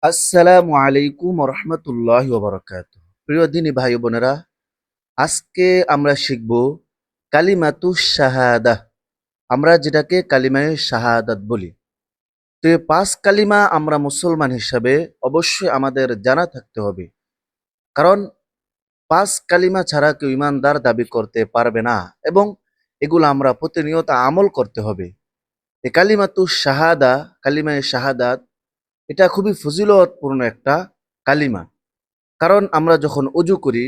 আসসালামু আলাইকুম রহমতুল্লাহি ওয়া বারাকাতুহু। প্রিয় দিনী ভাই ও বোনেরা, আজকে আমরা শিখব কালিমাতুশ শাহাদা। আমরা যেটাকে কালিমায়ে শাহাদাত বলি। তো এই ৫ কালিমা আমরা মুসলমান হিসাবে অবশ্যই আমাদের জানা থাকতে হবে। কারণ ৫ কালিমা ছাড়া কেউ ঈমানদার দাবি করতে পারবে না এবং এগুলো আমরা প্রতিনিয়ত আমল করতে হবে। এই কালিমাতুশ শাহাদা, কালিমায়ে শাহাদাত, এটা খুবই ফজিলতপূর্ণ একটা কালিমা। কারণ আমরা যখন অজু করি,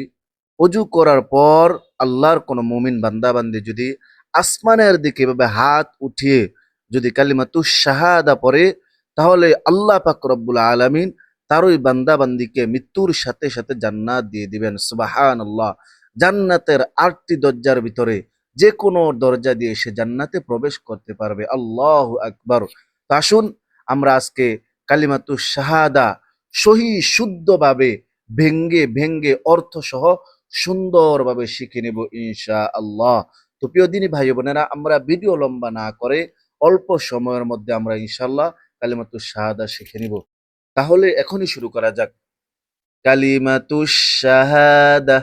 অজু করার পর আল্লাহর কোনো মুমিন বান্দাবান্দি যদি আসমানের দিকে এভাবে হাত উঠিয়ে যদি কালিমাতুশ শাহাদা পড়ে, তাহলে আল্লাহ পাক রব্বুল আলামিন তার ওই বান্দাবান্দিকে মৃত্যুর সাথে সাথে জান্নাত দিয়ে দিবেন। সুবহানাল্লাহ। জান্নাতের ৮টি দরজার ভিতরে যে কোনো দরজা দিয়ে সে জান্নাতে প্রবেশ করতে পারবে। আল্লাহু আকবার। তো আসুন আমরা আজকে কালিমাতুশ শাহাদা সহি শুদ্ধভাবে ভেঙ্গে ভেঙ্গে অর্থ সহ সুন্দরভাবে শিখে নেব ইনশাআল্লাহ। তো প্রিয় দিনী ভাই বোনেরা, আমরা ভিডিও লম্বা না করে অল্প সময়ের মধ্যে আমরা ইনশাআল্লাহ কালিমাতুশ শাহাদা শিখে নিব। তাহলে এখনই শুরু করা যাক। কালিমাতুশ শাহাদা,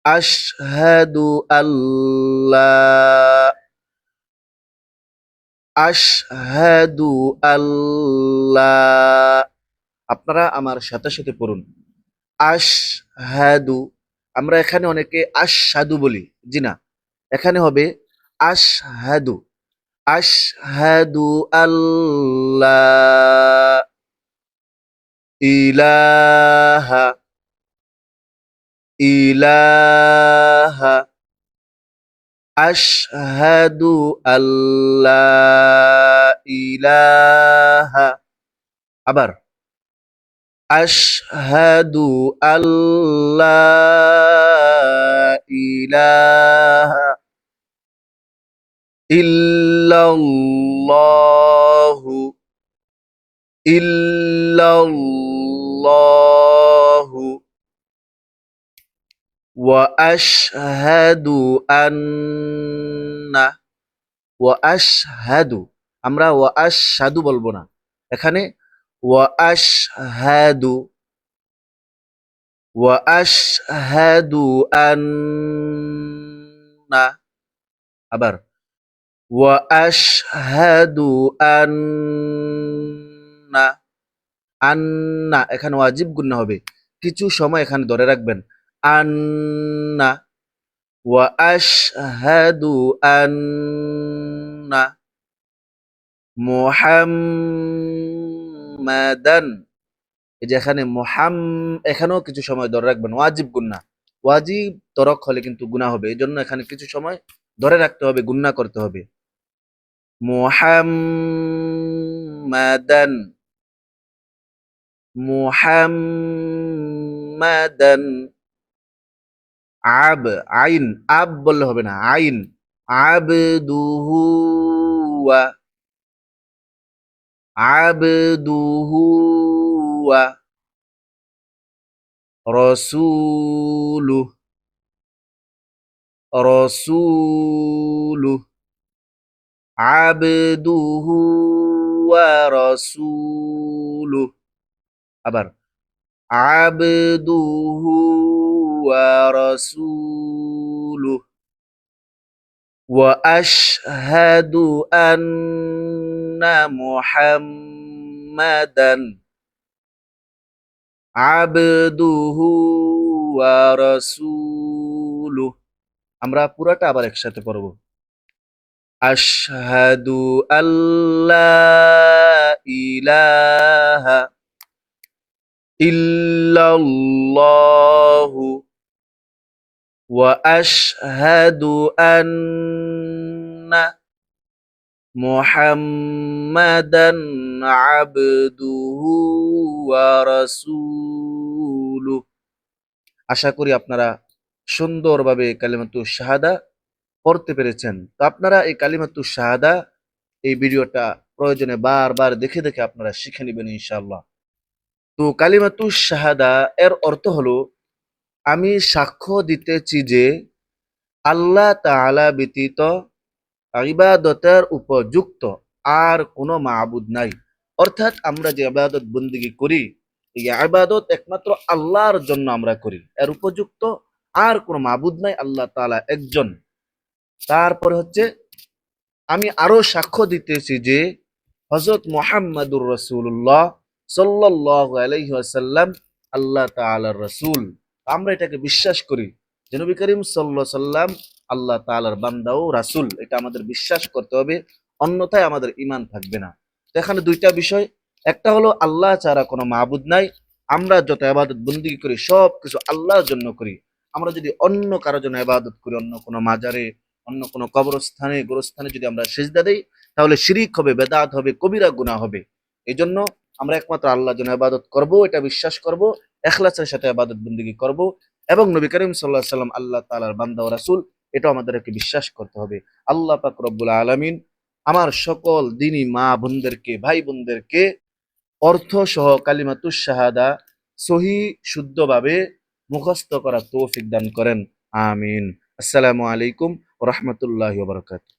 আশহাদু আল্লাহ, আশহাদু আল্লাহ। আপনারা আমার সাথে সাথে পড়ুন। আশহাদু। আমরা এখানে অনেকে আশহাদু বলি, জি না, এখানে হবে আশহাদু। আশহাদু আল্লাহ ইলাহা ইলাহা, আশহাদু আল্লাহ ইলাহা। আবার আশহাদু আল্লাহ ইলাহা ইল্লাল্লাহু ইল্লাল্লাহু ওয়া আশহাদু আন্না, ওয়া আশহাদু। আমরা ওয়া আশহাদু বলবো না, এখানে ওয়া আশহাদু, ওয়া আশহাদু আন্না। আবার ওয়া আশহাদু আন্না, আন্না এখানে ওয়াজিব গুন্না হবে, কিছু সময় এখানে ধরে রাখবেন। আন্না, ওয়া আশহাদু আন্না মুহাম্মাদান। এই যে এখানে এখানেও কিছু সময় ধরে রাখবেন, ওয়াজিব গুন্না। ওয়াজিব তরক হলে কিন্তু গুনাহ হবে, এই জন্য এখানে কিছু সময় ধরে রাখতে হবে, গুন্না করতে হবে। মুহাম্মাদান, মুহাম্মাদান। আইন, আব বললে হবে না, আইন। আবদুহু ওয়া, আবদুহু ওয়া রাসূলুহু, রাসূলুহু, আবদুহু ওয়া রাসূলুহু। আবার আবদুহু ওয়া রাসূলুহু ওয়া আশহাদু আন্না মুহাম্মাদান আবদুহু ওয়া রাসূলুহু। আমরা পুরাটা আবার একসাথে পড়ব। আশহাদু আল্লা ইলাহা ইল্লাল্লাহু ওয়া আশহাদু আন্না মুহাম্মাদান আবদুহু ওয়া রাসূলুহু। আশা করি আপনারা সুন্দরভাবে কালিমাতুশ শাহাদা পড়তে পেরেছেন। তো আপনারা এই কালিমাতুশ শাহাদা, এই ভিডিওটা প্রয়োজনে বারবার দেখে দেখে আপনারা শিখে নেবেন ইনশাআল্লাহ। তো কালিমাতুশ শাহাদা এর অর্থ হলো, আমি সাক্ষ্য দিতেছি যে আল্লাহ তাআলা ব্যতীত ইবাদতের উপযুক্ত আর কোনো মাবুদ নাই। অর্থাৎ আমরা যে ইবাদত বন্দিগি করি, এই ইবাদত একমাত্র আল্লাহর জন্য আমরা করি, এর উপযুক্ত আর কোনো মাবুদ নাই, আল্লাহ তাআলা একজন। তারপরে হচ্ছে আমি আরো সাক্ষ্য দিতেছি যে হযরত মুহাম্মাদুর রাসূলুল্লাহ সাল্লাল্লাহু আলাইহি ওয়াসাল্লাম আল্লাহ তাআলার রাসূল। আমরা এটাকে বিশ্বাস করি যে নবী করিম সাল্লাল্লাহু আলাইহি সাল্লাম আল্লাহ তাআলার বান্দা ও রাসূল, এটা আমাদের বিশ্বাস করতে হবে, অন্যথায় আমাদের ঈমান থাকবে না। তো এখানে দুইটা বিষয়, একটা হলো আল্লাহ ছাড়া কোনো মাবুদ নাই, আমরা যত ইবাদত বন্দেগী করি সব কিছু আল্লাহর জন্য করি। আমরা যদি অন্য কারোর জন্য ইবাদত করি, অন্য কোনো মাজারে, অন্য কোনো কবরস্থানে, গোরস্থানে যদি আমরা সিজদা দেই, তাহলে শিরিক হবে, বেদাত হবে, কবিরা গুনাহ হবে। এই জন্য আমরা একমাত্র আল্লাহর জন্য ইবাদত করব, এটা বিশ্বাস করব, ইখলাসের সাথে ইবাদত বন্দেগী করব, এবং নবী করিম সাল্লাল্লাহু আলাইহি সাল্লাম আল্লাহ তাআলার বান্দা ও রাসূল, এটাও আমাদেরকে বিশ্বাস করতে হবে। আল্লাহ পাক রব্বুল আলামিন আমার সকল দিনী মা বোনদেরকে, ভাই বোনদেরকে অর্থ সহ কালিমাতুশ শাহাদা সহি শুদ্ধভাবে মুখস্থ করার তৌফিক দান করেন। আমিন। আসসালামু আলাইকুম ওয়া রাহমাতুল্লাহি ওয়া বারাকাতুহু।